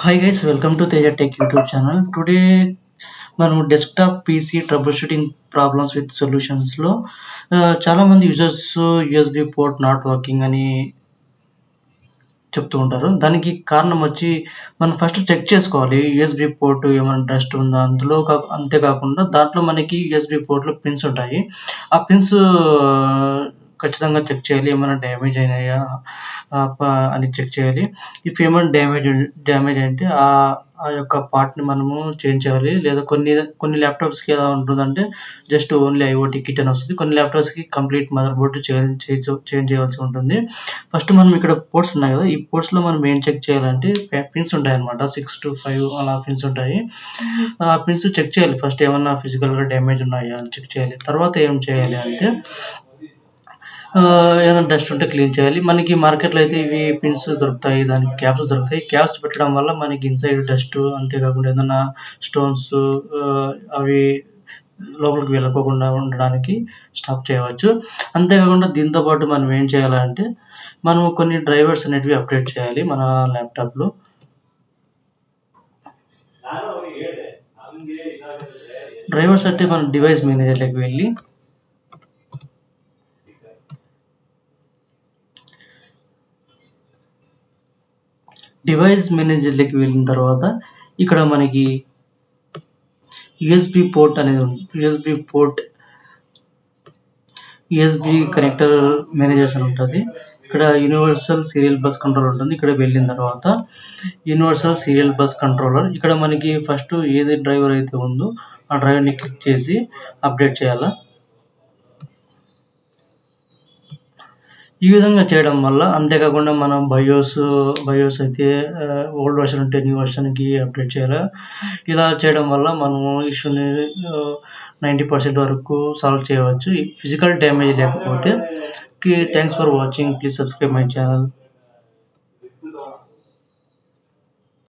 Hi guys, welcome to Teja Tech YouTube channel. Today మనం desktop PC troubleshooting problems with సొల్యూషన్స్లో చాలా మంది users USB port not working అని చెప్తూ ఉంటారు. దానికి కారణం వచ్చి మనం ఫస్ట్ చెక్ చేసుకోవాలి యూఎస్బి పోర్ట్ ఏమైనా డస్ట్ ఉందా అందులో. అంతేకాకుండా దాంట్లో మనకి యూఎస్బి పోర్ట్లో పిన్స్ ఉంటాయి. ఆ పిన్స్ ఖచ్చితంగా చెక్ చేయాలి, ఏమైనా డ్యామేజ్ అయినాయా అని చెక్ చేయాలి. ఇఫ్ ఏమైనా డ్యామేజ్ అంటే ఆ యొక్క పార్ట్ని మనము చేంజ్ చేయాలి. లేదా కొన్ని ల్యాప్టాప్స్కి ఎలా ఉంటుందంటే జస్ట్ ఓన్లీ ఐఓటీ కిట్ అని వస్తుంది. కొన్ని ల్యాప్టాప్స్కి కంప్లీట్ మదర్ బోర్డు చేంజ్ చేయాల్సి ఉంటుంది. ఫస్ట్ మనం ఇక్కడ పోర్ట్స్ ఉన్నాయి కదా, ఈ పోర్ట్స్లో మనం ఏం చెక్ చేయాలంటే పిన్స్ ఉంటాయి అనమాట. 6 to 5 అలా పిన్స్ ఉంటాయి. ఆ పిన్స్ చెక్ చేయాలి. ఫస్ట్ ఏమన్నా ఫిజికల్గా డ్యామేజ్ ఉన్నాయా అని చెక్ చేయాలి. తర్వాత ఏం చేయాలి అంటే ఏమైనా డస్ట్ ఉంటే క్లీన్ చేయాలి. మనకి మార్కెట్లో అయితే ఇవి పిన్స్ దొరుకుతాయి, దానికి క్యాప్స్ దొరుకుతాయి. క్యాప్స్ పెట్టడం వల్ల మనకి ఇన్సైడ్ డస్ట్, అంతేకాకుండా ఏదైనా స్టోన్స్ అవి లోపలికి వెళ్ళకోకుండా ఉండడానికి స్టాప్ చేయవచ్చు. అంతేకాకుండా దీంతో పాటు మనం ఏం చేయాలంటే మనం కొన్ని డ్రైవర్స్ అనేటివి అప్డేట్ చేయాలి మన ల్యాప్టాప్లో. డ్రైవర్స్ అంటే మన డివైస్ మేనేజర్లోకి వెళ్ళి డివైస్ మేనేజర్లోకి వెళ్ళిన తర్వాత ఇక్కడ మనకి యూఎస్బి పోర్ట్ అనేది ఉంది. యూఎస్బి కనెక్టర్ మేనేజర్స్ అని ఉంటుంది. ఇక్కడ యూనివర్సల్ సీరియల్ బస్ కంట్రోలర్ ఉంటుంది. ఇక్కడ వెళ్ళిన తర్వాత యూనివర్సల్ సీరియల్ బస్ కంట్రోలర్, ఇక్కడ మనకి ఫస్ట్ ఏది డ్రైవర్ అయితే ఉందో ఆ డ్రైవర్ని క్లిక్ చేసి అప్డేట్ చేయాలా. ఈ విధంగా చేయడం వల్ల, అంతేకాకుండా మనం బయోస్ అయితే ఓల్డ్ వర్షన్ ఉంటే న్యూ వర్షన్కి అప్డేట్ చేయాలి. ఇలా చేయడం వల్ల మనము ఇష్యూని 90% వరకు సాల్వ్ చేయవచ్చు ఫిజికల్ డ్యామేజ్ లేకపోతే. Thanks for watching. Please subscribe my channel.